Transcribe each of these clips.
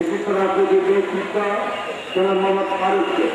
বিশিষ্ট রাজনৈতিক ব্যক্তিত্ব জনাব মোহাম্মদ ফারুককে।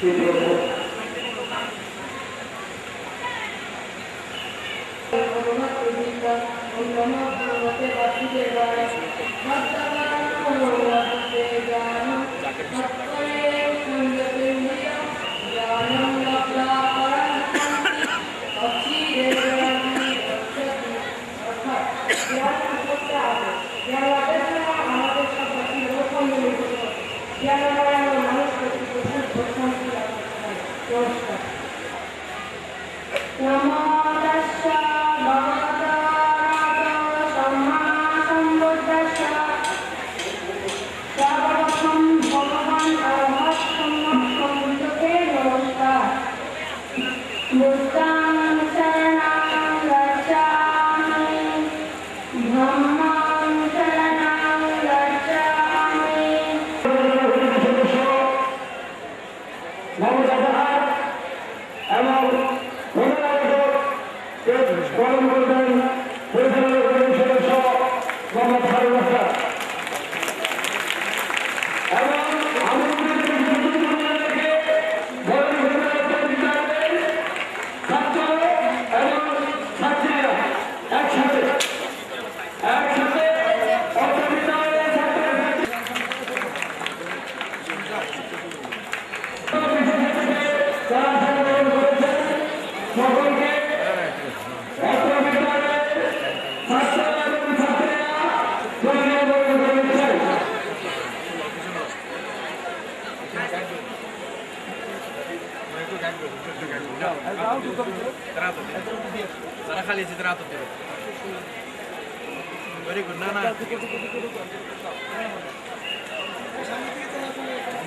Very good. No.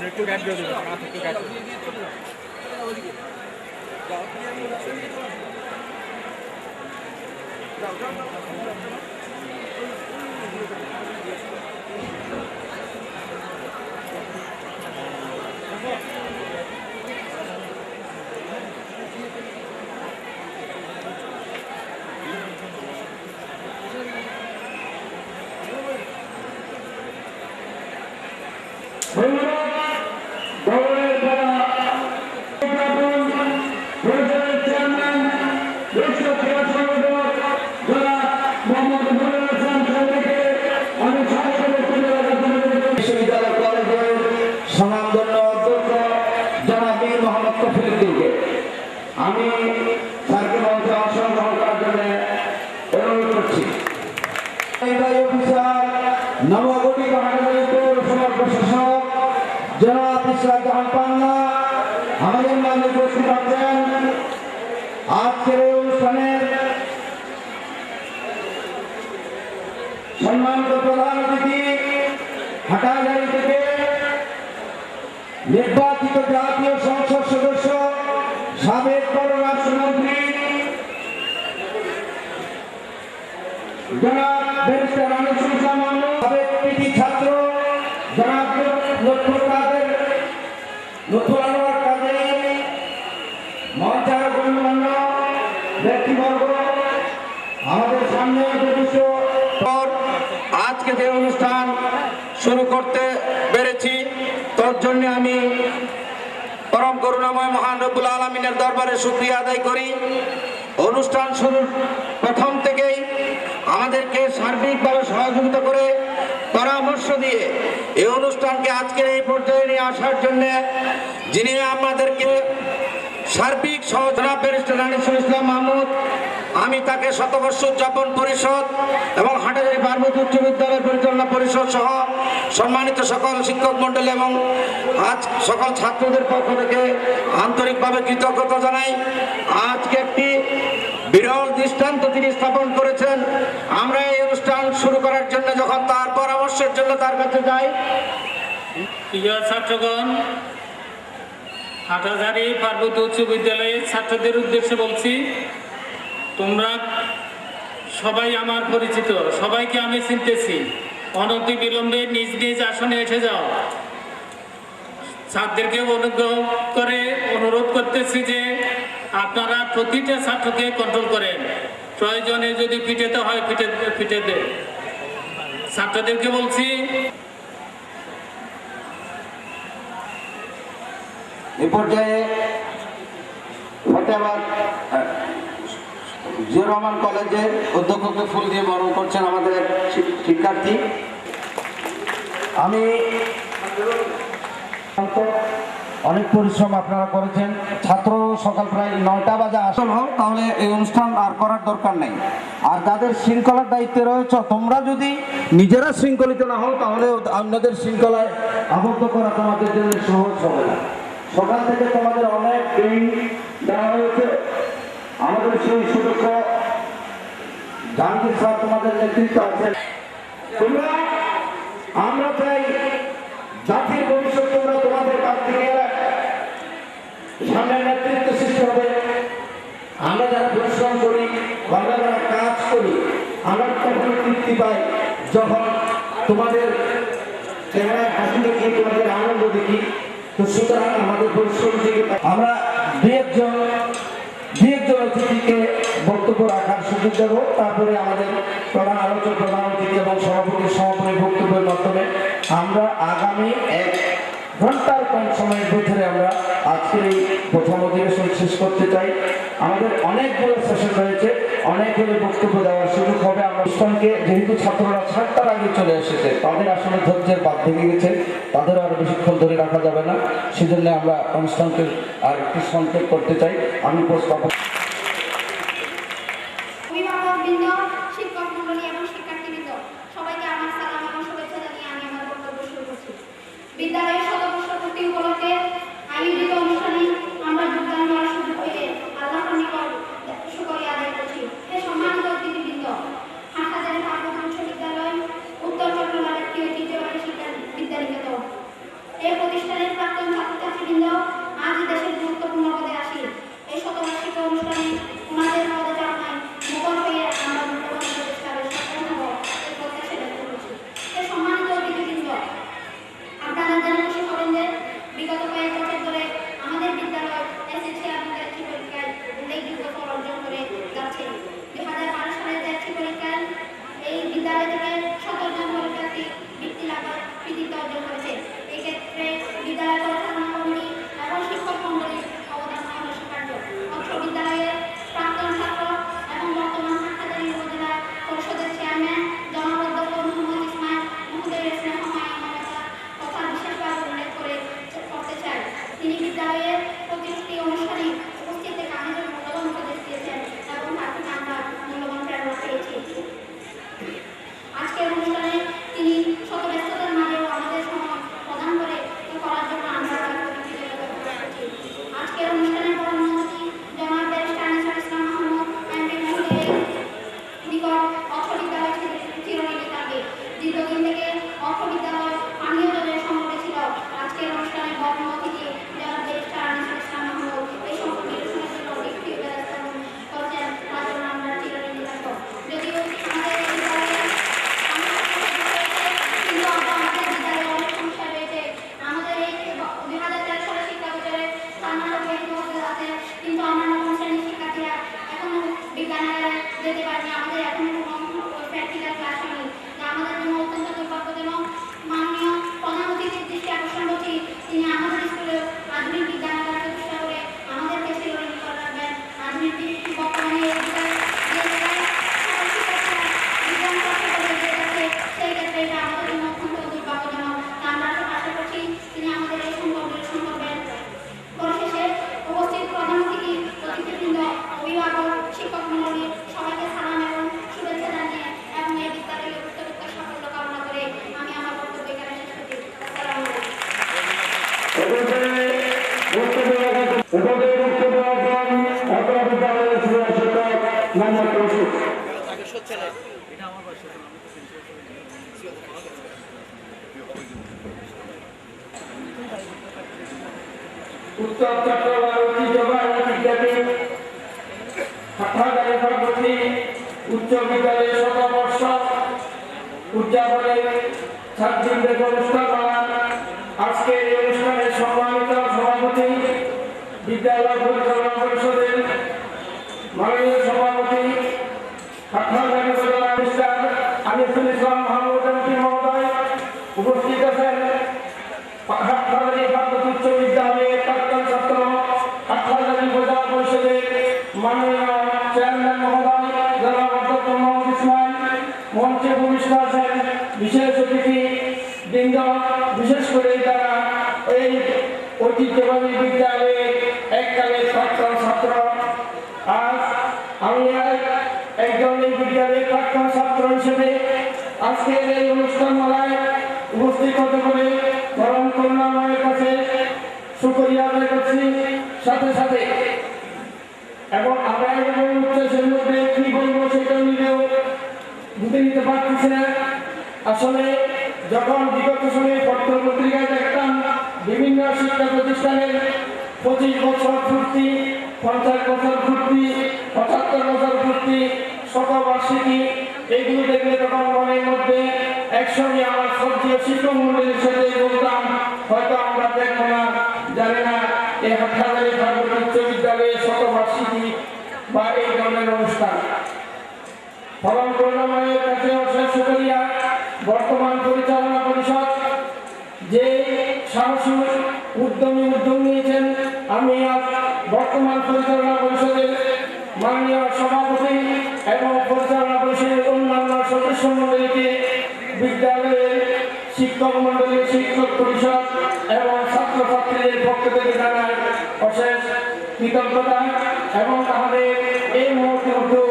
একটু গাইড করে দেবেন, একটু গাইড করে দেবেন। দলের যারা চেয়ারম্যান বিশ্ব ক্রীড়া সংগঠক যারা মোহাম্মদ মনিরুল ইসলাম চৌধুরীকে আমি বিশ্ববিদ্যালয় কলেজের সমাজন্য অধ্যক্ষ জনাব মীর মোহাম্মদ কফিলুদ্দিনকে আমি স্যারকে মঞ্চে অংশগ্রহণ করার জন্য অনুরোধ করছি। অফিসার নবগঠিত হাটাজারি পৌরসভার প্রশাসক জনাব ইসরাত জাহান পান্না আমাদের মাঝে উপস্থিত আছেন। আজকের এই অনুষ্ঠানের সম্মানিত প্রধান অতিথি হাটাজারি থেকে নির্বাচিত জাতীয় সংসদ সদস্য সাবেক পররাষ্ট্রমন্ত্রী জনাব ব্যারিস্টার আনিসুল ইসলাম মামুন, সাবেক কৃতি ছাত্র জনাব লুৎফুল আনোয়ার কাদের, মঞ্চার গণ্যমান্য ব্যক্তিবর্গ, আমাদের সামনে উপবিষ্ট আজকে যে অনুষ্ঠান শুরু করতে পেরেছি তোর জন্য আমি পরম করুণাময় মহান রব্বুল আলামিনের দরবারে শুকরিয়া আদায় করি। অনুষ্ঠান শুরুর প্রথম থেকেই আমাদেরকে সার্বিকভাবে সহযোগিতা করে পরামর্শ দিয়ে এই অনুষ্ঠানকে আজকের এই পর্যায়ে নিয়ে আসার জন্য যিনি আমাদেরকে সার্বিক সহযোগিতা ব্যারিস্টার আনিসুল ইসলাম মাহমুদ, আমি তাকে শতবর্ষ উদযাপন পরিষদ এবং হাটাজারি পার্বত্য উচ্চ বিদ্যালয় পরিচালনা পরিষদ সহ সম্মানিত সকল শিক্ষক মন্ডলী এবং আজ সকল ছাত্রদের পক্ষ থেকে আন্তরিকভাবে কৃতজ্ঞতা জানাই। আজকে একটি বিরল দৃষ্টান্ত তিনি স্থাপন করেছেন। আমরা এই অনুষ্ঠান শুরু করার জন্য যখন তার পরামর্শের জন্য তার কাছে যাই, প্রিয় ছাত্রগণ, হাটাজারি পার্বত্য উচ্চ বিদ্যালয়ের ছাত্রদের উদ্দেশ্যে বলছি, তোমরা সবাই আমার পরিচিত, সবাইকে আমি চিনতেছি। অনতি বিলম্বে নিজ নিজ আসনে এসে যাও। ছাত্রদেরকে অনুগ্রহ করে অনুরোধ করতেছি যে আপনারা প্রতিটা ছাত্রকে কন্ট্রোল করেন, প্রয়োজনে যদি পিটাতে হয় পিটে দেন। ছাত্রদেরকে বলছি এ পর্যায়ে ফতেহাবাদ জিয়া রহমান কলেজের অধ্যক্ষকে ফুল দিয়ে বরণ করছেন আমাদের এক শিক্ষার্থী। আমি অনেক পরিশ্রম আপনারা করেছেন। ছাত্র সকাল প্রায় 9টা বাজে আসল হোক, তাহলে এই অনুষ্ঠান আর করার দরকার নেই। আর যাদের শৃঙ্খলার দায়িত্বে রয়েছে, তোমরা যদি নিজেরা শৃঙ্খলিত না হও তাহলে অন্যদের শৃঙ্খলায় আবদ্ধ করা তোমাদের জন্য সহজ হবে না। সকাল থেকে তোমাদের অনেক ট্রেনিং দেওয়া হয়েছে। আমাদের সেই সুদক্ষ জাহাঙ্গীর স্যার তোমাদের নেতৃত্ব আছে। তোমরা, আমরা চাই জাতির ভবিষ্যৎ তোমরা তোমাদের কাছ থেকে সামনে নেতৃত্ব সৃষ্টি হবে। আমরা যারা পরিশ্রম করি, আমরা যারা কাজ করি, আমরা তখন তৃপ্তি পাই যখন তোমাদের চেহারায় হাসি দেখি, তোমাদের আনন্দ দেখি। তো সুতরাং আমাদের পরিশ্রম থেকে আমরা দুই একজন অতিথিকে বক্তব্য রাখার সুযোগ দেব। তারপরে আমাদের প্রধান আলোচক, প্রধান অতিথি এবং সভাপতির সমাপনী বক্তব্যের মাধ্যমে আমরা আগামী 1 ঘন্টার কম সময়ের ভিতরে আমরা আজকের এই প্রথম অধিবেশন শেষ করতে চাই। আমাদের অনেকগুলো সেশন রয়েছে, অনেকগুলো বক্তব্য দেওয়ার সুযোগ হবে। আমরা অনুষ্ঠানকে, যেহেতু ছাত্ররা 7টার আগে চলে এসেছে, তাদের আসলে ধৈর্যের বাদ ভেঙে গেছে, তাদেরও আরো বেশিক্ষণ ধরে রাখা যাবে না। সেজন্য আমরা অনুষ্ঠানকে আর একটু সংক্ষেপ করতে চাই। আমি প্রস্তাব অভিভাবকবৃন্দ, শিক্ষক মণ্ডলী এবং শিক্ষার্থীবৃন্দ, সবাইকে আমার সালাম এবং শুভেচ্ছা জানিয়ে আমি আমার বক্তব্য শুরু করছি। বিদ্যালয়ের শতবর্ষ পূর্তি উপলক্ষে আয়োজিত অনুষ্ঠানে আমরা যোগদান করার সুযোগ পেয়ে আল্লাহর নিকট শুকরিয়া আদায় করছি। হে সম্মানিত অতিথিবৃন্দ, হাটহাজারী পার্বত্য উচ্চ বিদ্যালয় উত্তর চট্টগ্রামের একটি ঐতিহ্যবাহী শিক্ষা বিদ্যানিকেতন। এই প্রতিষ্ঠানের প্রাক্তন ছাত্রছাত্রীবৃন্দ আজ দেশের গুরুত্বপূর্ণ পদে আসি। এই শতবার্ষিকী অনুষ্ঠানে ওনাদের পদচারণায় মুখর হয়ে আমরা মূল্যবান প্রতিষ্ঠানের সফল হব এই প্রত্যাশা ব্যক্ত করছি। সম্মানিত অতিথিবৃন্দ, আপনারা জানেন উপদের বক্তব্য রাখবেন অপরাধ বিদ্যালয়ের শিক্ষক মোহাম্মদ রশিদ। উত্তর চট্টগ্রাম ঐতিহ্যবাহী বিদ্যাপীঠ হাটহাজারী সরকারি উচ্চ বিদ্যালয়ের শতবর্ষ উদযাপনে ছাত্রীদের অনুষ্ঠান মালান। আজকে এই অনুষ্ঠানের সম্মানিত সভাপতি বিদ্যালয় পরিচালনা পরিষদের মাননীয় সভাপতি হাটহাজারী উপজেলা মিস্টার আনিসুল ইসলাম মাহমুদ এমপি মহোদয় উপস্থিত আছেন। হাটহাজারী প্রাথমিক উচ্চ বিদ্যালয়ের প্রাক্তন ছাত্র হাটহাজারী উপজেলা পরিষদের মাননীয় চেয়ারম্যান মহোদয় জনাব অধ্যক্ষ মোহাম্মদ ইসমাইল, মঞ্চে ভূমিষ্ঠ আছেন বিশেষ অতিথি বৃন্দ, বিশেষ করে যারা এই ঐতিহ্যবাহী বিদ্যালয়ে এককালের প্রাক্তন ছাত্র। আজ আমি একজন এই বিদ্যালয়ের প্রাক্তন ছাত্র হিসেবে আজকের এই অনুষ্ঠান মালায় উপস্থিত হতে পারে পরম করুণাময়ের কাছে শুকরিয়া আদায় করছি। সাথে সাথে এবং আদায় এবং উচ্চাসের মধ্যে কি বলবো সেটা নিজেও বুঝে নিতে পারতেছি না। আসলে যখন বিগত সময়ে পত্র পত্রিকায় দেখতাম বিভিন্ন শিক্ষা প্রতিষ্ঠানের 25 বছর পূর্তি, 50 বছর পূর্তি, 75 বছর পূর্তি, শতবার্ষিকী, এগুলো দেখলে তখন মনের মধ্যে একসঙ্গে আমার শ্রদ্ধেয় শিক্ষক মন্ডলীর সাথে বলতাম হয়তো আমরা দেখবো না, জানি না এই হাটহাজারী প্রাথমিক উচ্চ বিদ্যালয়ের শতবার্ষিকী বা এই ধরনের অনুষ্ঠান। ফলন করুণাময়ের কাছে অশেষ শুকরিয়া বর্তমান পরিচালনা পরিষদ যে সাহসী উদ্যোগ নিয়েছেন। আমি আজ বর্তমান পরিচালনা পরিষদের মাননীয় সভাপতি এবং পরিচালনা পরিষদের অন্যান্য সদস্য মন্ডলীকে, বিদ্যালয়ের শিক্ষক মন্ডলী, শিক্ষক পরিষদ এবং ছাত্রছাত্রীদের পক্ষ থেকে জানাই অশেষ কৃতজ্ঞতা এবং আমাদের এই মুহূর্তে উদ্যোগ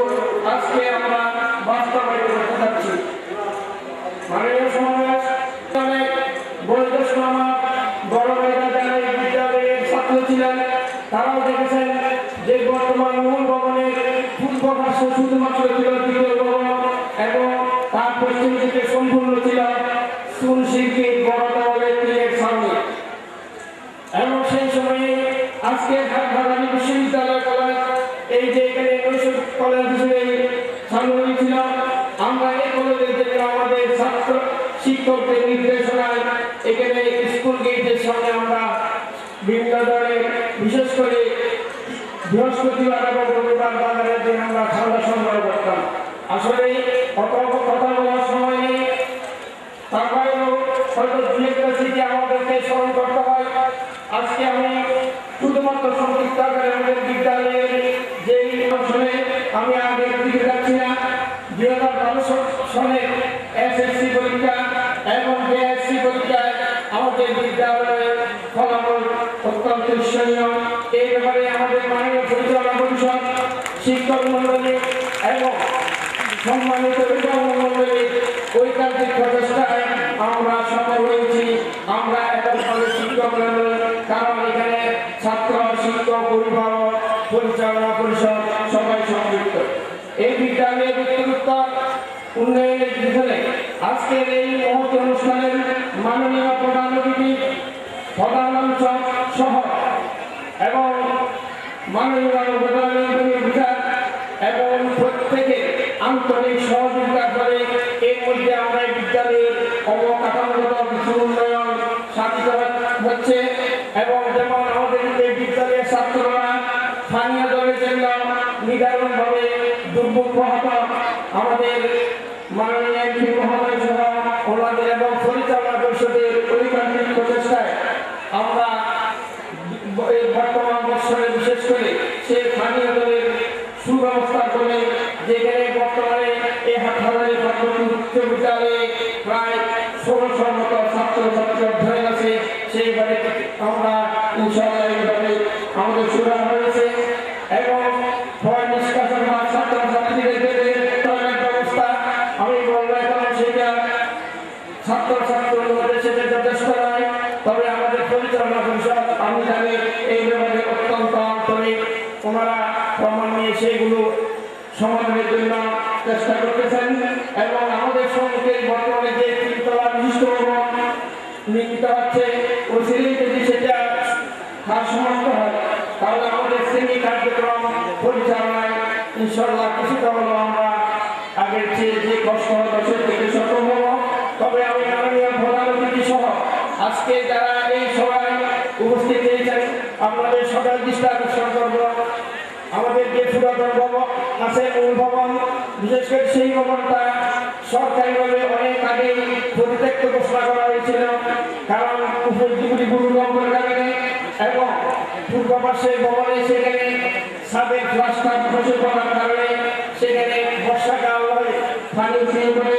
আজকে আমরা বাস্তবায়িত করতে যাচ্ছি। মাননীয় সমাবেশ অনেক বয়োজ্যেষ্ঠ আমার বড় ভাইরা যারা এই বিদ্যালয়ের ছাত্র ছিলেন তারাও দেখেছেন যে বর্তমান মূল ভবনের পূর্ব পাশে শুধুমাত্র ছিল দ্বিতীয় ভবন এবং তার পশ্চিম দিকে সম্পূর্ণ ছিল চুন শিল্পীর বড় দেওয়ালের টিনের সামনে। এবং সেই সময়ে আজকে হাটহাজারী বিশ্ববিদ্যালয় কলেজ, এই যে এখানে কলেজ হিসেবে সামনে ছিল, আমরা এই কলেজের জন্য আমাদের ছাত্র শিক্ষকদের নির্দেশনায় এখানে স্কুল গেটের সামনে আমরা বিভিন্ন ধরনের বিশেষ করে বৃহস্পতিবার এবং রবিবার বাজারের দিন আমরা খাওয়া সংগ্রহ করতাম। আসলে অত কথা বলার সময় নেই, তারপরেও হয়তো দু একটা স্মৃতি আমাদেরকে স্মরণ করতে হয়। আজকে আমি শুধুমাত্র সংক্ষিপ্ত আকারে আমাদের বিদ্যালয়ের যেই শুনে আমি আগের দিকে যাচ্ছি না। 2012 সনে এসএসসি পরীক্ষা এবং বিএসসি পরীক্ষায় আমাদের বিদ্যালয়ের ফলাফল অত্যন্ত ঈর্ষণীয়। এই ব্যাপারে আমাদের মাননীয় পরিচালনা পরিষদ, শিক্ষক মন্ডলী এবং সম্মানিত অভিভাবক মন্ডলীর ঐকান্তিক প্রচেষ্টায় আমরা সফল হয়েছি। আমরা এককভাবে শিক্ষক মন্ডলী, কারণ এখানে ছাত্র, শিক্ষক, অভিভাবক, পরিচালনা পরিষদ সবাই সম্পৃক্ত। এই বিদ্যালয়ের উত্তরোত্তর উন্নয়নের পিছনে আজকের এই মহৎ অনুষ্ঠানের মাননীয় প্রধান অতিথি, প্রধান অঞ্চল সহ এবং মাননীয় বিচার এবং প্রত্যেকে আন্তরিক সহযোগিতা করে এর মধ্যে আমরা বিদ্যালয়ের অবকাঠামোগত কিছু উন্নয়ন সাধিত হচ্ছে। এবং যেমন আমাদের এই বিদ্যালয়ের ছাত্ররা স্থানীয় দলের জন্য নিদারুণভাবে দুর্ভোগ প্রহত আমাদের মাননীয় এমপি মহোদয় সহ ওনাদের এবং পরিচালনা পরিষদের ঐকান্তিক প্রচেষ্টায় আমরা বর্তমান বছরে বিশেষ করে সেই স্থানীয় দলের সুব্যবস্থা করে যেখানে বর্তমানে এই হাটহাজারী প্রাথমিক উচ্চ বিদ্যালয়ে প্রায় 1600 মতো ছাত্রছাত্রী অধ্যয়ন আছে। সেইভাবে আমরা ইনশাআল্লাহ এইভাবে আমাদের শুরু হয়েছে এবং নিষ্কাশন বা ছাত্রছাত্রীদের ব্যবস্থা আমি বললাম এখন সেটা ছাত্রছাত্রীর মধ্যে সেটা যথেষ্ট নয়, তবে আমাদের পরিচালনা পরিষদ আমি জানি এই ব্যাপারে অত্যন্ত সমাধানের জন্য চেষ্টা করতেছেন এবং আমাদের সঙ্গে বর্তমানে যে তিনতলা বিশিষ্ট ভবন নির্মিত হচ্ছে ওই সিলিং যদি সেটা কাজ সমাপ্ত হয় তাহলে আমাদের শ্রেণী কার্যক্রম পরিচালনায় ইনশাল্লাহ কিছুটা হলেও আমরা আগের চেয়ে যে কষ্ট হতো সে থেকে সক্ষম হব। তবে আমি মাননীয় প্রধান অতিথি সহ আজকে যারা এই সভায় উপস্থিত হয়েছেন আপনাদের সকাল দৃষ্টি আকর্ষণ করব আমাদের যে পুরাতন ভবন আছে মূল ভবন, বিশেষ করে সেই ভবনটা সরকারিভাবে অনেক আগে পরিত্যক্ত ঘোষণা করা হয়েছিল, কারণ উপযোগী ভূমিকম্পের কারণে এবং পূর্ব পাশের ভবনে সেখানে ছাদের প্লাস্টার খসে পড়ার কারণে সেখানে বর্ষাকাল হয়ে পানি উঠে পড়ে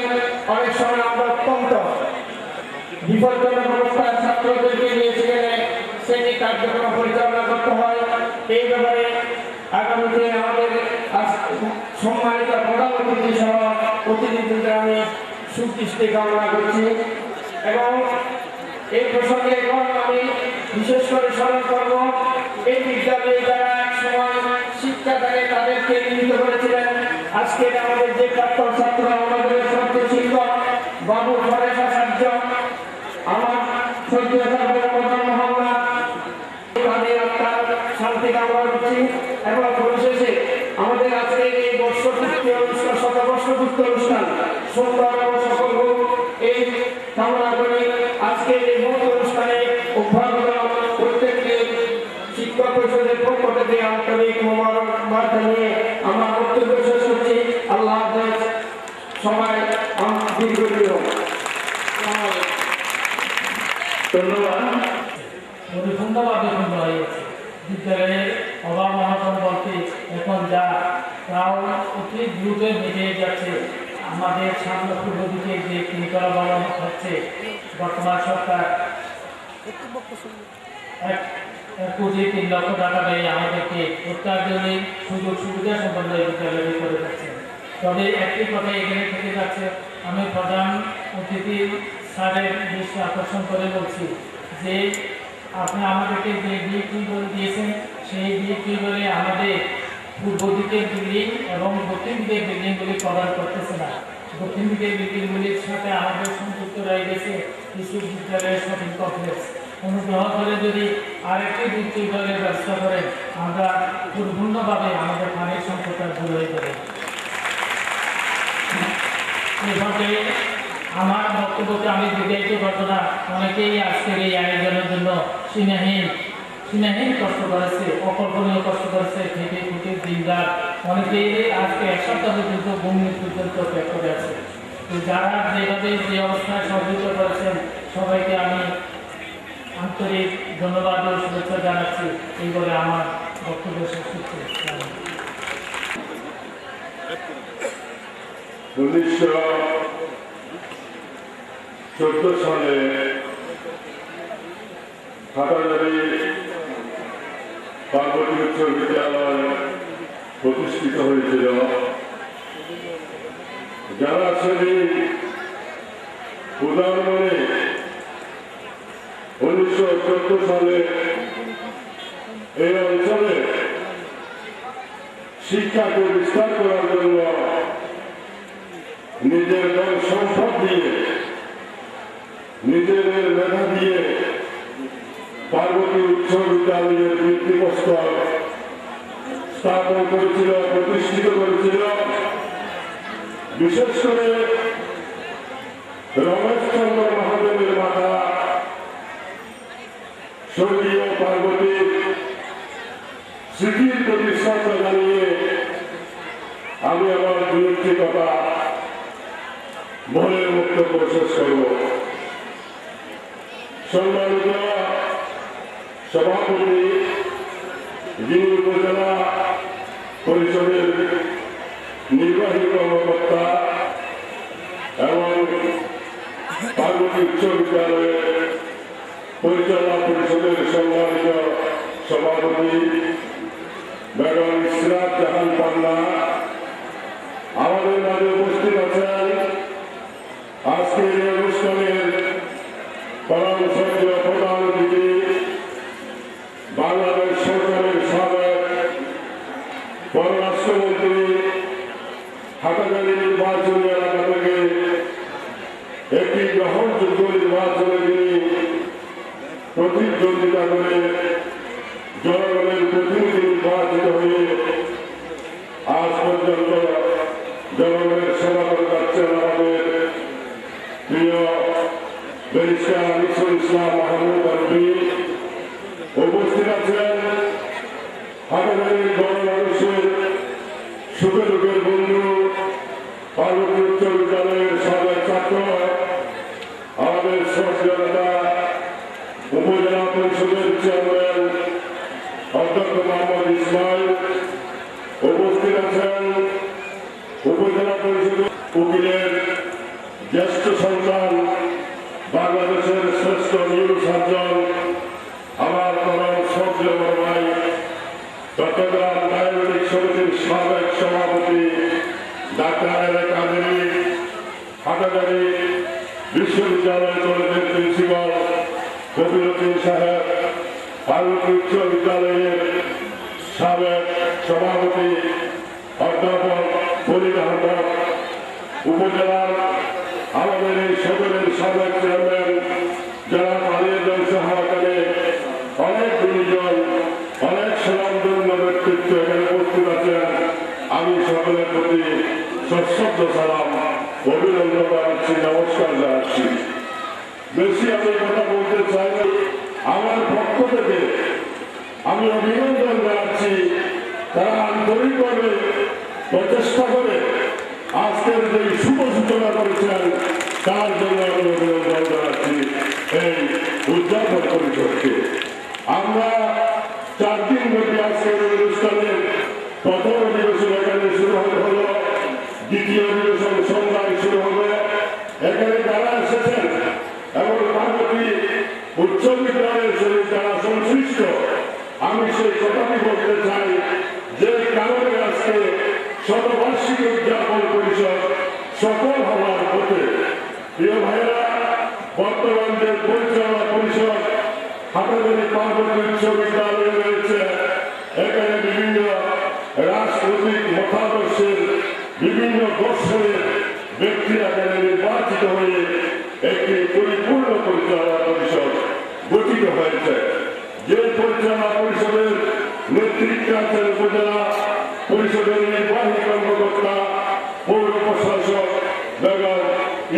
অনেক সময় আমরা অত্যন্ত বিপজ্জনক অবস্থায় ছাত্রদেরকে নিয়ে সেখানে শ্রেণী কার্যক্রম পরিচালনা করতে হয়। এই ব্যাপারে আগামীতে আমাদের সম্মানিত প্রধান অতিথি সহ অতিথিদের আমি সুদৃষ্টি কামনা করছি এবং এই প্রসঙ্গে এখন আমি বিশেষ করে স্মরণ করব এই বিদ্যালয়ে যারা এক সময় শিক্ষাদানে তাদেরকে নিয়োজিত করেছিলেন। আজকে আমাদের যে প্রাক্তন ছাত্র আমাদের ছাত্র শিক্ষক বাবু ফরেশ আচার্য আমার মহল্লা তাদের আত্মার শান্তি কামনা করছি এবং পরিশেষে আমাদের আজকে এই বর্ষপূর্তি অনুষ্ঠান শতবর্ষপূর্তি অনুষ্ঠান সুন্দর এবং সফল হোক এই কামনা করে আজকে এই মূল অনুষ্ঠানে অভ্যর্থনা প্রত্যেককে শিক্ষক পরিষদের পক্ষ থেকে আন্তরিক মোবারকবাদ জানিয়ে আমার বক্তব্য শেষ করছি। আল্লাহ হাফেজ, সবাই দীর্ঘজীবী হোক। ধন্যবাদ। পরিপূর্ণভাবে পূর্ণ হয়ে গেছে। বিদ্যালয়ের অভাব অনটন বলতে এখন যা তাও অতি দ্রুত বেড়ে যাচ্ছে। আমাদের সামনে পূর্ব দিকে যে তিনতলা ভবন হচ্ছে বর্তমান সরকার 1.3 লক্ষ টাকা ব্যয়ে আমাদেরকে অত্যাধুনিক সুযোগ সুবিধা সম্পন্ন বিদ্যালয় করে যাচ্ছে। তবে একটি কথা এখানে থেকে যাচ্ছে, আমি প্রধান অতিথি স্যারের দৃষ্টি আকর্ষণ করে বলছি যে আপনি আমাদেরকে যে টিউবওয়েল দিয়েছেন সেই টিউবওয়েলে আমাদের পূর্ব দিকের বিল্ডিং এবং দক্ষিণ দিকের বিল্ডিংগুলি কভার করতেছে না। দক্ষিণ দিকের বিল্ডিংগুলির সাথে আমাদের সংযুক্ত রয়ে গেছে কিছু বিদ্যালয়ের শপিং কমপ্লেক্স। অনুগ্রহ করে যদি আরেকটি টিউবওয়েলের ব্যবস্থা করেন আমরা পরিপূর্ণভাবে আমাদের পানির সংকটটা দূর হয়ে যাবে। এভাবে আমার বক্তব্যকে আমি দীর্ঘায়িত করবো না। অনেকেই আজকের এই আয়োজনের জন্য সীমাহীন কষ্ট করেছে, অকল্পনীয় কষ্ট করেছে, থেকে ফুটে দিনরাত অনেকেই আজকে 1 সপ্তাহ পর্যন্ত ভূমি পর্যন্ত ত্যাগ করে আছে। তো যারা যেভাবে যে অবস্থায় সহযোগিতা করেছেন সবাইকে আমি আন্তরিক ধন্যবাদ ও শুভেচ্ছা জানাচ্ছি। এই বলে আমার বক্তব্য শেষ করছি। 1914 সালে হাটাজারি পার্বতী উচ্চ বিদ্যালয় প্রতিষ্ঠিত হয়েছিল। যারা সেদিন উদার মনে 1914 সালে এই অঞ্চলে শিক্ষাকে বিস্তার করার জন্য নিজের ধন সম্পদ দিয়ে নিজেদের মেধা দিয়ে পার্বতী উচ্চ বিদ্যালয়ের ভিত্তিপ্রস্তর স্থাপন করেছিল, প্রতিষ্ঠিত করেছিল। বিশেষ করে রমেশচন্দ্র মহাদেবের মাতা স্বর্গীয় পার্বতীর স্মৃতির প্রতি শ্রদ্ধা জানিয়ে আমি আমার দু-একটি কথা মনের বক্তব্য শেষ করব। সম্মানিত সভাপতি, যিনি উপজেলা পরিষদের নির্বাহী কর্মকর্তা এবং পার্বতী উচ্চ বিদ্যালয়ের পরিচালনা পরিষদের সম্মানিত সভাপতি বেগম ইসরাত জাহান পান্না, আমাদের মাঝে উপস্থিত আছেন আজকের এই অনুষ্ঠানের প্রধান অতিথি বাংলাদেশ সরকারের সাবেক পররাষ্ট্রমন্ত্রী প্রতিদ্বন্দ্বিতা করে জনগণের প্রতিনিধি নির্বাচিত হয়ে আজ পর্যন্ত জনগণের সেবা করে যাচ্ছেন আমাদের প্রিয় ব্যারিস্টার আনিসুল ইসলাম মাহমুদ আলভী। উপস্থিত আছেন হাটাজারির গণমানুষের সুখে দুঃখের বন্ধু পার্বতী উচ্চ বিদ্যালয়ের সাবেক ছাত্র আমাদের সচেতনতা উপজেলা পরিষদের চেয়ারম্যান অধ্যক্ষ মোহাম্মদ ইসমাইল। উপস্থিত আছেন উপজেলা পরিষদের উকিলের জ্যেষ্ঠ সন্তান বাংলাদেশের শ্রেষ্ঠ নিউরো সার্জন আমার পরম শ্রদ্ধেয় বড় ভাই চট্টগ্রাম ডায়াবেটিক সমিতির সাবেক সভাপতি ডাক্তার এরে কাদেরী, হাটাজারি বিশ্ববিদ্যালয় কলেজের প্রিন্সিপাল কবির উদ্দিন সাহেব, পার্বতী উচ্চ বিদ্যালয়ের সাবেক সভাপতি অধ্যাপক ফরিদ আহমদ, উপজেলার আমাদের এই সদরের সাবেক চেয়ারম্যান যারা পালিয়ে সহায়তারে অনেক গুণীজন অনেক সুনামধন্য ব্যক্তিত্ব এখানে উপস্থিত আছেন। আমি সকলের প্রতি সশ্রদ্ধ সালাম অভিনন্দন জানাচ্ছি, নমস্কার জানাচ্ছি। বেশি আমি কথা বলতে চাই না, আমার পক্ষ থেকে আমি অভিনন্দন জানাচ্ছি। তারা আন্তরিকভাবে প্রচেষ্টা করে আজকের যে শুভ সূচনা করেছেন তার জন্য আমি অভিনন্দন জানাচ্ছি এই উদযাপন পরিষদকে। আমরা 4 দিন ব্যাপী আজকের অনুষ্ঠানের প্রথম অধিবেশন এখানে শুরু হলো, দ্বিতীয় অধিবেশন সন্ধ্যায় শুরু হলো। এখানে যারা এসেছেন এবং পার্বতী উচ্চ বিদ্যালয়ের সঙ্গে যারা সংশ্লিষ্ট, আমি সেই কথাটি বলতে চাই যে কারণে আজকে শতবার্ষিকী উদযাপন পরিষদ সফল হওয়ার পথে। প্রিয় ভাইয়েরা, বর্তমান যে পরিচালনা পরিষদ হাটাজারি পার্বতী উচ্চ বিদ্যালয়ে রয়েছে, এখানে বিভিন্ন রাজনৈতিক মতাদর্শের বিভিন্ন দর্শনের ব্যক্তিরা এখানে নির্বাচিত হয়ে একটি পরিপূর্ণ পরিচালনা পরিষদ গঠিত হয়েছে। যে পরিচালনা পরিষদের নেতৃত্বে আছেন উপজেলা পরিষদের নির্বাহী কর্মকর্তা পৌর প্রশাসক বেগম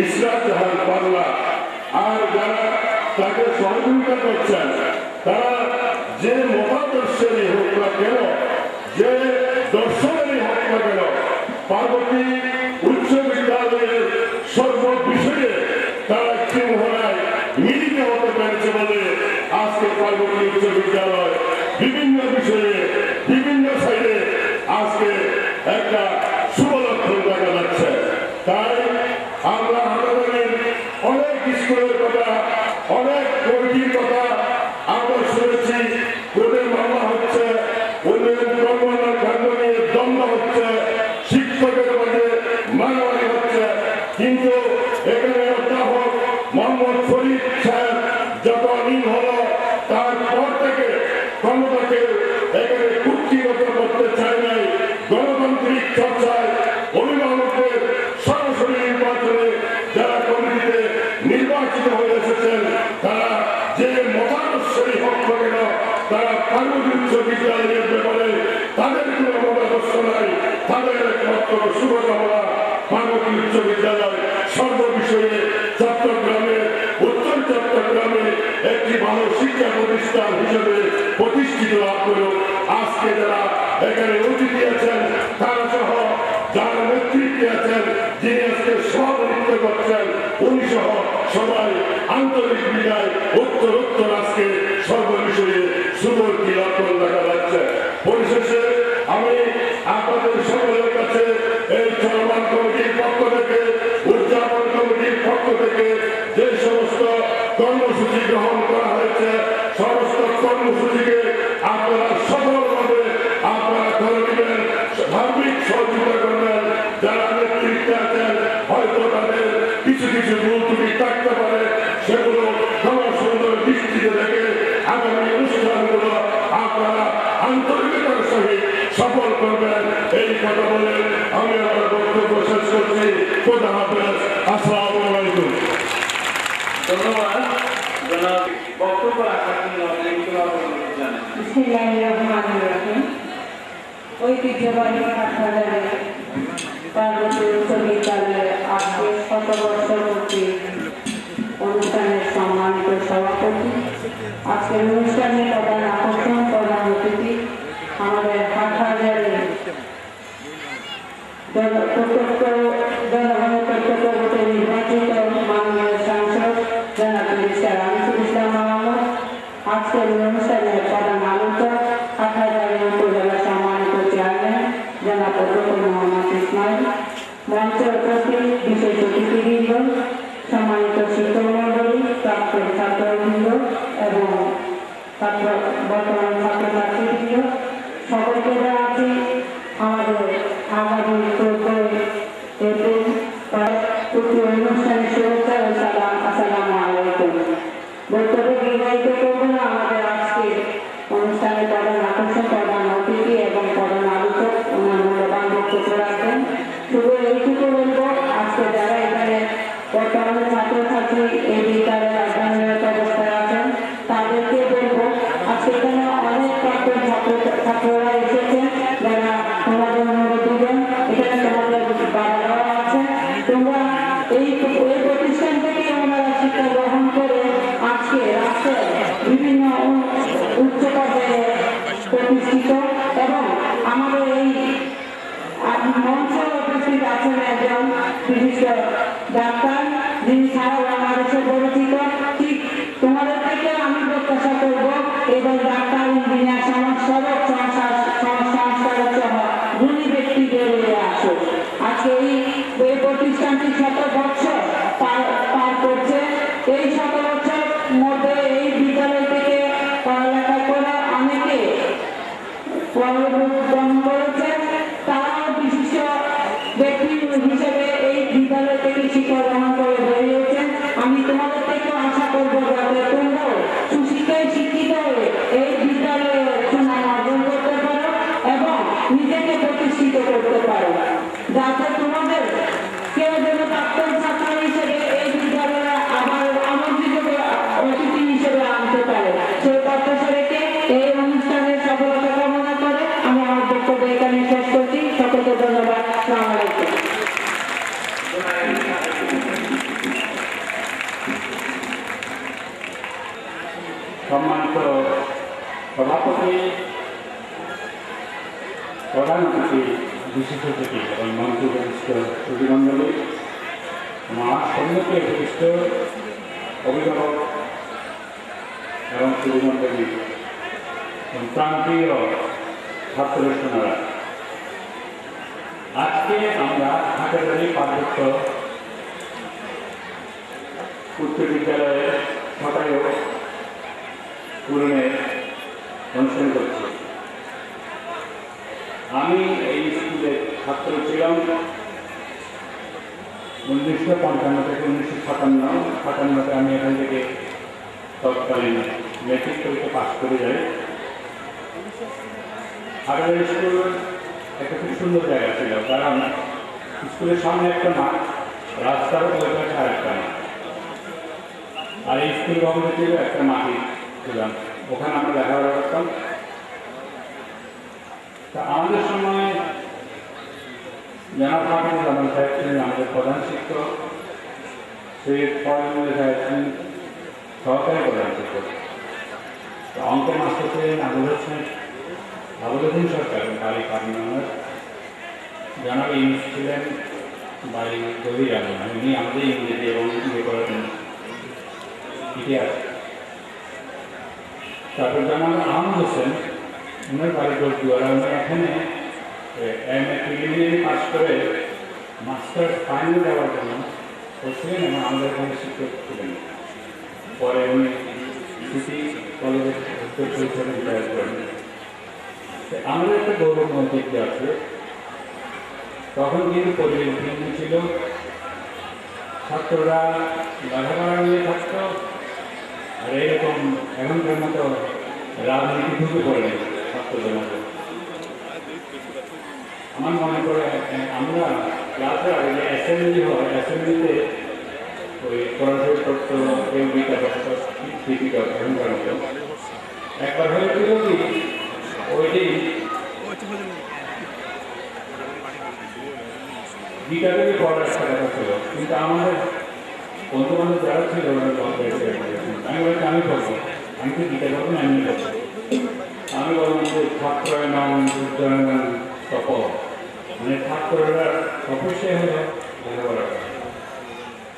ইসরাত জাহান পাল্লা, আর যারা তাকে সহযোগিতা করছেন তারা যে মতাদর্শেরই হোক না কেন, যে দর্শনেরই হোক না কেন, পার্বতী উচ্চ বিদ্যালয়ের সর্ব বিষয়ে তারা একটি মহড়ায় মিলিত হতে পেরেছে বলে আজকে পার্বতী উচ্চ বিদ্যালয় বিভিন্ন বিষয়ে বিভিন্ন সাইডে আজকে একটা শুভ লক্ষণ দেখা যাচ্ছে। তাই আমরা হাটাজারির অনেক স্কুলের কথা, অনেক কমিটির কথা আমরা শুনেছি। কোর্টের মামলা হচ্ছে, উন্নয়ন কর্মকাণ্ড কাণ্ড নিয়ে দ্বন্দ্ব হচ্ছে, শিক্ষকের মধ্যে মারামারি হচ্ছে, কিন্তু এখানে অধ্যাপক মোহাম্মদ ফরিদ সাহেব যখন হলো তারপর থেকে ক্ষমতাকে এখানে কুক্ষিগত করতে চায় নাই। গণতান্ত্রিক চর্চায় অভিভাবকদের সরাসরি নির্বাচনে যারা কমিটিতে নির্বাচিত হয়ে এসেছেন তারা যে মতাদর্শেরই হোক না কেন, তারা পার্বতী উচ্চ বিদ্যালয়ের ব্যাপারে তাদের কোনো মতাদর্শ নাই। তাদের একমাত্র শুভকামনা পার্বতী উচ্চ বিদ্যালয় সর্ববিষয়ে চট্টগ্রামে উত্তর চট্টগ্রামে একটি ভালো শিক্ষা প্রতিষ্ঠান হিসেবে প্রতিষ্ঠিত লাভ করুক। আজকে যারা এখানে অতিথি আছেন তারা সহ যারা নেতৃত্বে আছেন, যিনি আজকে সভাপতিত্ব করছেন, উনি সহ সবাই আন্তরিক বিদায় উত্তর আজকে সর্ববিষয়ে সুবর্তী লক্ষণ দেখা যাচ্ছে। পরিশেষে আমি আপনাদের সকলের কাছে এই চলমান কমিটির পক্ষ থেকে, উদযাপন কমিটির পক্ষ থেকে যে সমস্ত কর্মসূচি গ্রহণ করা হয়েছে, সমস্ত কর্মসূচিকে আপনারা সফলভাবে আপনারা করে দিবেন, সার্বিক সহযোগিতা করবেন। যারা নেতৃত্বে আছেন হয়তো তাদের কিছু কিছু ভুল ত্রুটি থাকতে পারে, সেগুলো ক্ষমা সুন্দর দৃষ্টিতে দেখে আগামী অনুষ্ঠানগুলো আপনারা আন্তরিকতার সহিত সফল করবেন। এই কথা বলে আমি আমার বক্তব্য শেষ করছি। খোদা হাফেজ, আসসালামু আলাইকুম। ধন্যবাদ। বক্তব্য রাখার বিসমিল্লাহিররহমানিররহিম। ঐতিহ্যবাহী হাটহাজারী পার্বতী উচ্চ বিদ্যালয়ের আজকে শতবর্ষপূর্তি অনুষ্ঠানের সম্মানিত সভাপতি, আজকের অনুষ্ঠানে প্রধান আকর্ষণ, প্রধান অতিথি আমাদের হাটহাজারী জনগণের প্রত্যক্ষ ভোটে নির্বাচিত মাননীয় সাংসদ জনাব মিস্টার আনিসুল ইসলাম মাহমুদ, আজকের অনুষ্ঠানের প্রধান আলোচক হাটহাজারী উপজেলা সম্মানিত চেয়ারম্যান জনাব ডক্টর মোহাম্মদ ইসমাইল, মঞ্চে উপস্থিত বিশেষ অতিথিবৃন্দ, সম্মানিত শিক্ষক মণ্ডলী, প্রাক্তন ছাত্রবৃন্দ এবং বর্তমান ছাত্রছাত্রীবৃন্দ, সকলকে জানাচ্ছি আমাদের আগামী 14 এপ্রিল প্রতি অনুষ্ঠানের শুভেচ্ছা ও সালাম। আসসালামু আলাইকুম। বক্তব্য দীর্ঘায়িত করব না। আমাদের আজকে অনুষ্ঠানের প্রধান আকর্ষণ, প্রধান অতিথি এবং প্রধান আলোচক ওনার মূল্যবান বক্তব্য রাখবেন। শুধু এইটুকু বলব, আজকে যারা এখানে বর্তমানে ছাত্রছাত্রী এই বিদ্যালয়ে অধ্যয়নরত অবস্থায় আছেন তাদেরকে বলবো, আজকে এখানে অনেক প্রাক্তন ছাত্ররা এসেছেন যারা তোমাদের মুরব্বীগণ, এখানে তোমাদের বাবারাও আছে। তোমরা এই প্রতিষ্ঠান থেকে ওনারা শিক্ষা গ্রহণ করে আজকে রাষ্ট্রের বিভিন্ন উচ্চ পর্যায়ে প্রতিষ্ঠিত এবং আমাদের এই মঞ্চে উপস্থিত আছেন একজন বিশিষ্ট ডাক্তার, যিনি সারা বাংলাদেশে পরিচিত। ঠিক তোমাদের থেকে আমি প্রত্যাশা করব এবং ডাক্তার, ইঞ্জিনিয়ার, সমাজ সেবক, সংস্কারক সহ গুণী ব্যক্তি বেরিয়ে আসুক। আজকে এই প্রতিষ্ঠানটি 100 বছর পার করছে। এই 100 বছর মধ্যে এই বিদ্যালয় থেকে পড়ালেখা করে অনেকে গ্রহণ করেছে। তারাও বিশিষ্ট ব্যক্তি হিসেবে এই বিদ্যালয় থেকে শিক্ষা গ্রহণ করে বেরিয়েছেন। আমি তোমাদের থেকে আশা করবো যাতে তোমরাও সুশিক্ষায় শিক্ষিত হয়ে এই বিদ্যালয়ে সুনাম অর্জন করতে পারো এবং নিজেকে প্রতিষ্ঠিত করতে পারো, যাতে তোমাদের কেউ যেন প্রাক্তন ছাত্র হিসেবে এই বিদ্যালয়ে আবার আমন্ত্রিত অতিথি হিসেবে আনতে পারে। সেই প্রত্যাশা রেখে এই অনুষ্ঠানের সফলতা কামনা করে আমি আমার বক্তব্য এখানে শেষ করছি। সকলকে ধন্যবাদ। আসসালামু আলাইকুম। সম্মানিত সভাপতি, প্রধান অতিথি, বিশেষ অতিথি এবং মঞ্চ উপবিষ্ট সুধীমণ্ডলী, আমার সম্মুখে উপবিষ্ট অভিভাবক এবং সুধীমণ্ডলী এবং প্রান্তীয় ছাত্র সোনারা, আজকে আমরা হাটহাজারী পার্বত্য উচ্চ বিদ্যালয়ের শতায়ু পূরণের অনুষ্ঠান করছি। আমি এই স্কুলের ছাত্র ছিলাম 1955 থেকে 1957। আমি এখান থেকে তৎকালীন মেট্রিক পরীক্ষা পাস করে যাই। হাটহাজারী স্কুল একটা খুব সুন্দর জায়গা ছিল, কারণ স্কুলের সামনে একটা মাঠ, রাস্তার ওই পাশে আরেকটা মাঠ, আর এই স্কুল ভবনে ছিল একটা মাটি ছিলাম, ওখানে আমরা লেখাপড়া করতাম। তা আমাদের সময় জনাব ফারুক জামান সাহেব ছিলেন আমাদের প্রধান শিক্ষক, সেই ফরমুল সাহেব ছিলেন সহকারী প্রধান শিক্ষক। অঙ্ক মাস্টার ছিলেন আবুল সরকার বাড়ি পাটনার, জনাব ইংলিশ ছিলেন বাড়ি গভীর আগুন, উনি আমাদের ইংরেজি এবং ইয়ে করেছেন ইতিহাস। তারপর জনাব আহমদ হোসেন, উনার বাড়ি গোলদুয়ারা, উনি এখানে MA প্রিলিমিনারি পাস করে মাস্টার্স ফাইনাল দেওয়ার জন্য করছিলেন এবং আমাদের এখানে শিক্ষক ছিলেন। পরে উনি সিটি কলেজের উত্তর পরিষদে রিটায়ার করেন। আমাদের একটা গৌরব ঐতিহ্য আছে। তখন কিন্তু পরিবেশ ভিন্ন ছিল, ছাত্ররা লেখাপড়া নিয়ে থাকতো, আর এইরকম এখনকার মতো রাজনীতি ঢুকে পড়ে ছাত্রদের মতো। আমার মনে করে আমরা ক্লাসে আগে যে অ্যাসেম্বলি হয়, অ্যাসেম্বলিতে ওই পড়াশোনা করতো কেউ বিকাশ স্মৃতি এখনকার মতো একবার হয়েছিল কি ওই দিন গীতাদেরই পড়ার একটা কথা ছিল, কিন্তু আমাদের বন্ধু বান্ধব যারা ছিল ওরা বন্ধ হয়েছে। আমি বলছি আমি করবো, আমি তো গীতা করবো না, আমি করবো। আমি বললাম যে ছাত্রায় নাম সূর্যায়ন তপ, মানে ছাত্ররা তপস্যাই হলো লেখাপড়া করা।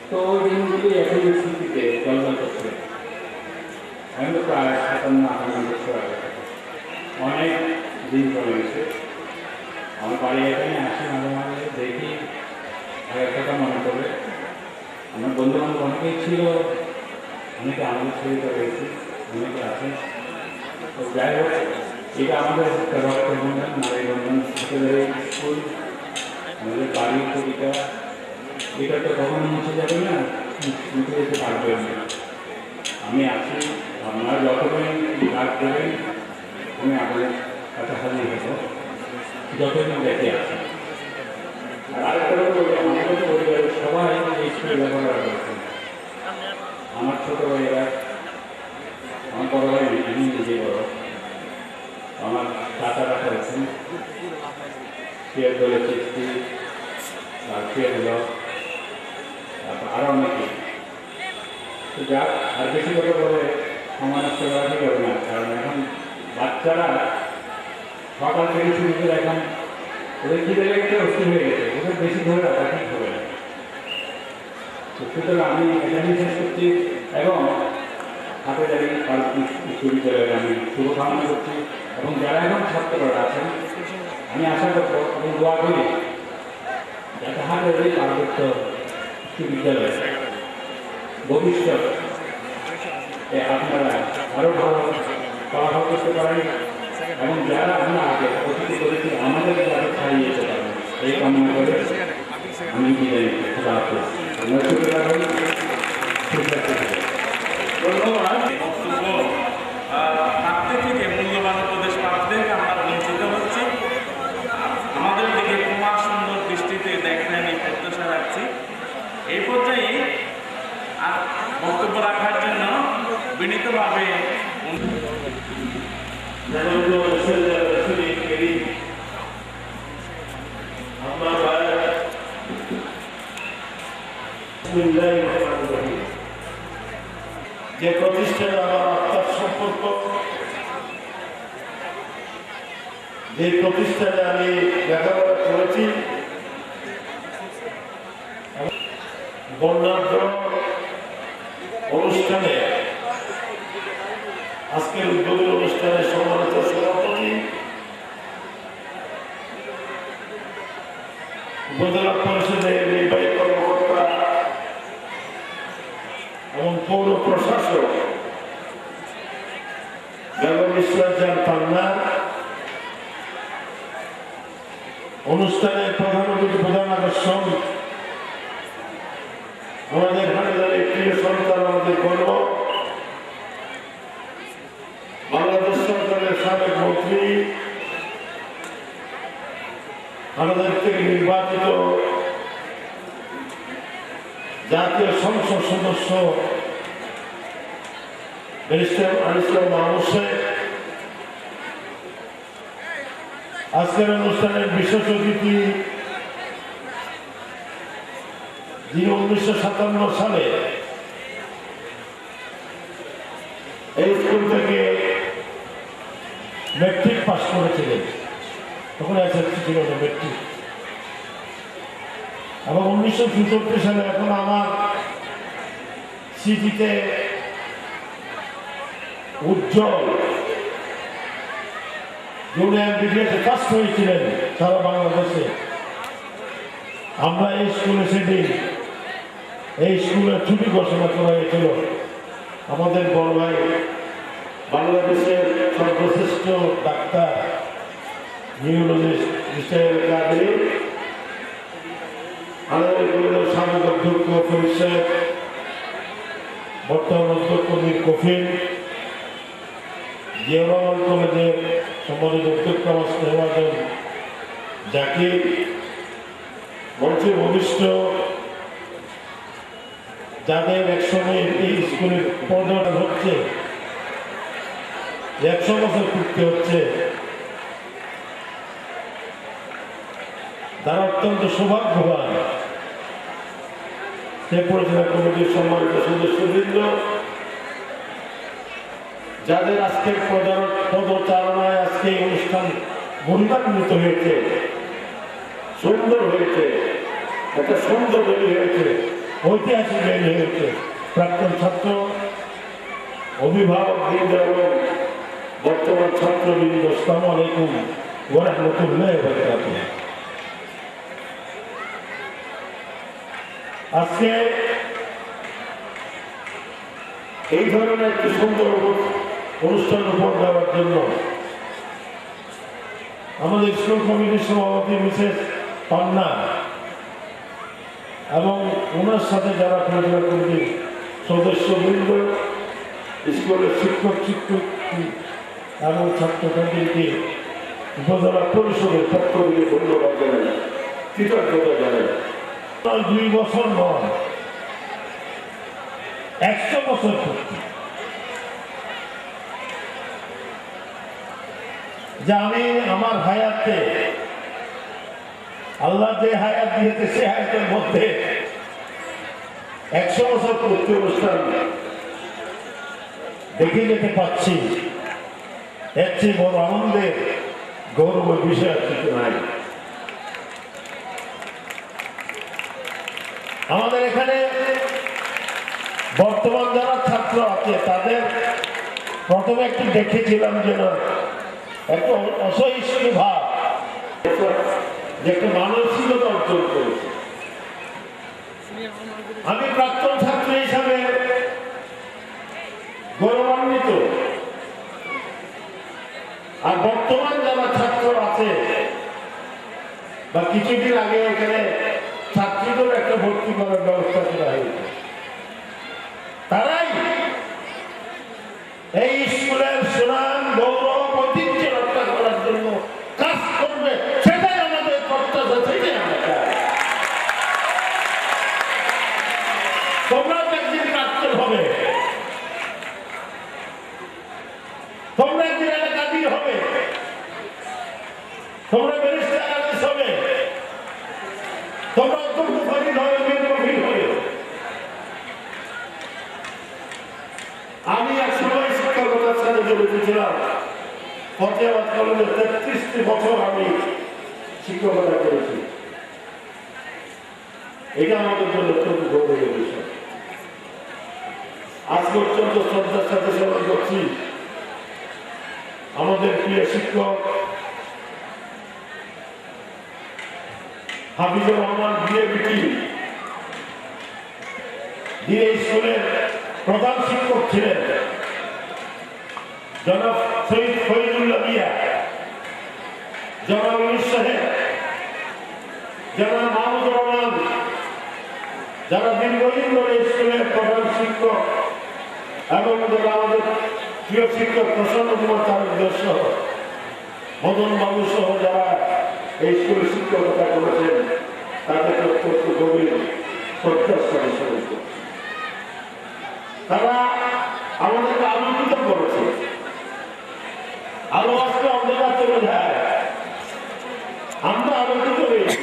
তো ওই দিনগুলি এখন স্মৃতিতে জলজল করছে। আমি তো প্রায় 57-58 বছর আগে, অনেক দিন চলে গেছে। আমার বাড়ি এখানে আসি, মাঝে মাঝে দেখি, আগের কথা মনে পড়ে। আমার বন্ধু বান্ধব অনেকেই ছিল, অনেকে আমাদের ছেড়ে চলে গেছে, অনেকে আছে। তো যাই হোক, এটা আমাদের একটা রক্তবন্ধন, নারী বন্ধন, ছেলেদের স্কুল, আমাদের বাড়ির কবিতা, এটা তো কখনো মুছে যাবে না, মুছে যেতে পারবে না। আমি আছি, আপনারা যতদিন ডাক দেবেন আমি আপনাদের কাছে হাজির হবো, যতদিন দেখে আসি। আর আরেকটা বলবো, আমাদের পরিবারের সবাই এই স্কুলে লেখাপড়া করেছেন। আমার ছোটো ভাইয়েরা, আমার বড় ভাই, আমি নিজে বড়, আমার চাচারা করেছেন, ফিয়ার দলের চিস্তি, আর ফিয়ার হল, তারপর আরও অনেকে। তো যাক, আর বেশি কথা বলে সমাজ সেবা করবে না, কারণ এখন বাচ্চারা সকাল থেকে শুরু করে এখন ওদের খিদে লেগেছে, অস্থির হয়ে গেছে, ওদের বেশি ধরে রাখা ঠিক হবে না। সুতরাং আমি এখানে শেষ করছি এবং হাতে দাঁড়িয়ে বিশ্ববিদ্যালয়ে আমি শুভকামনা করছি, এবং যারা এখন ছাত্ররা আছেন আমি আশা করবো এবং দোয়া করি যাতে হাতে দাঁড়িয়ে পার্বত্য বিশ্ববিদ্যালয় ভবিষ্যৎ আপনারা আরও ভালো ফলাফল করতে পারেন, এবং যারা আমরা আগে অতীত করেছি আমাদের যারা ছাড়িয়ে যেতে পারেন, এই কামনা করে আমি বিদায় নিচ্ছি। খোদা হাফেজ। আমরা সুখে থাকুন, সুস্থ থাকুন। ধন্যবাদ। বক্তব্য থাকতে থেকে মূল্যবান উপদেশ পাওয়া থেকে আমরা বঞ্চিত হচ্ছি। আমাদের দিকে ক্ষমা সুন্দর দৃষ্টিতে দেখবেন এই প্রত্যাশা রাখছি। এই পর্যায়ে আর বক্তব্য রাখার জন্য বিনীতভাবে যে প্রতিষ্ঠানে আমার আত্মার সম্পর্ক, যে প্রতিষ্ঠানে আমি লেখাপড়া করেছি, বর্ণাঢ্য অনুষ্ঠানে আজকের উদ্বোধনী অনুষ্ঠানে সম্মানিত সভাপতি, উপজেলা পরিষদের নির্বাহী কর্মকর্তা এবং পৌর প্রশাসক বেগম ইসরাত পান্না, অনুষ্ঠানের প্রধান অতিথি, প্রধান আকর্ষণ আমাদের হাজারের প্রিয় সন্তান, আমাদের গর্ব, বাংলাদেশ সরকারের সাবেক মন্ত্রী, আমাদের থেকে নির্বাচিত জাতীয় সংসদ সদস্য ব্যারিস্টার আনিসুল মাহমুদ সাহেব, আজকের অনুষ্ঠানের বিশেষ অতিথি যিনি 1957 সালে এই স্কুল থেকে ম্যাট্রিক পাস করেছিলেন, তখন এসএসসি ছিল না, ম্যাট্রিক। এবং 1964 সালে এখন আমার স্মৃতিতে উজ্জ্বল যিনি এমবিবিএসে কাজ হয়েছিলেন সারা বাংলাদেশে। আমরা এই স্কুলে সেদিন এই স্কুলের ছুটি ঘোষণা করা হয়েছিল। আমাদের বড় ভাই, বাংলাদেশের সর্বশ্রেষ্ঠ ডাক্তার, নিউরোলজিস্ট মিস্টার কাদের, আমাদের কলেজের সাবেক অধ্যক্ষ ফরিদ সাহেব, বর্তমান অধ্যক্ষ মীর কফিল, জিয়াউর কলেজের সম্মানিত অধ্যক্ষ স্নেহভাজন জাকির, মঞ্চে ভবিষ্ঠ যাদের একসময় এই স্কুলের পর্যটন হচ্ছে, যে 100 বছর পূর্তি হচ্ছে, তারা অত্যন্ত সৌভাগ্যবান। সে পরিচালনা কমিটির সম্মানিত সদস্যবৃন্দ, যাদের আজকের পদচারণায় আজকে এই অনুষ্ঠান মহিমান্বিত হয়েছে, সুন্দর হয়েছে, একটা সুন্দর রেলি হয়েছে, ঐতিহাসিক রেলি হয়েছে। প্রাক্তন ছাত্র, অভিভাবক বৃন্দ এবং বর্তমান ছাত্রবৃন্দ, আসসালামু আলাইকুম ওয়া রাহমাতুল্লাহি ওয়া বারাকাতুহু। আজকে এই ধরনের একটি সুন্দর অনুষ্ঠান উপহার দেওয়ার জন্য আমাদের স্কুল কমিটির সভাপতি মিসেস পান্না এবং ওনার সাথে যারা পরিচালনা কমিটির সদস্যবৃন্দ, স্কুলের শিক্ষক শিক্ষক এবং ছাত্রছাত্রীকে উপজেলা পরিষদের পক্ষ থেকে ধন্যবাদ জানাই, কৃতজ্ঞতা জানাই। 2 বছর নয়, 100 বছর পূর্তি। যে আমি আমার হায়াতে, আল্লাহ যে হায়াত দিয়েছে সে হায়াতের মধ্যে 100 বছর পূর্তি অনুষ্ঠান দেখে যেতে পাচ্ছি, এর চেয়ে বড় আনন্দের গৌরবের বিষয় আর কিছু নাই। আমাদের এখানে বর্তমান যারা ছাত্র আছে তাদের প্রথমে একটু দেখেছিলাম যেন একটু অসহিষ্ণু ভাব, যে একটা মানসিকতা অর্জন করেছে। আমি প্রাক্তন ছাত্র হিসাবে গৌরবান্বিত। আর বর্তমান যারা ছাত্র আছে বা কিছুদিন আগে এখানে ছাত্রীদের একটা ভর্তি করার ব্যবস্থা করা হয়েছে, তারাই এই স্কুলের সুনাম গৌরব ঐতিহ্য রক্ষা করার জন্য কাজ করবে, সেটাই আমাদের প্রত্যাশা, সেটাই আমরা চাই। তোমরা একদিন প্রাক্তন হবে, তোমরা একদিন এলাকাধী হবে, তোমরা ব্যারিস্টার আদেশ হবে, তোমরা অত্যন্ত ফরিদ হবে, মেধাবী হবে। আমি এক সময় শিক্ষকতার সাথে জড়িত ছিলাম। ফতেহাবাদ কলেজে 33টি বছর আমি শিক্ষকতা করেছি। এটা আমাদের জন্য অত্যন্ত গৌরবের বিষয়। আজ পর্যন্ত শ্রদ্ধার সাথে স্মরণ করছি আমাদের প্রিয় শিক্ষক হাফিজুর রহমান বিএবিটি, যিনি স্কুলের প্রধান শিক্ষক ছিলেন, জনাব শহীদ ফরিদুল্লাহ মিয়া, জনাব ইউনুস সাহেব, জনাব মাহমুদুর রহমান, যারা দীর্ঘদিন ধরে স্কুলের প্রধান শিক্ষক, এবং যারা আমাদের প্রিয় শিক্ষক প্রসন্ন কুমার তালুকদার সহ, মদন বাবু সহ যারা এই স্কুলের শিক্ষকতা করেছেন, তাদেরকে অত্যন্ত গভীর শ্রদ্ধার সাথে স্মরণ করছি। তারা আমাদেরকে আলোকিত করেছে। আলো আসলে অন্ধকার চলে যায়, আমরা আলোকিত হয়েছি।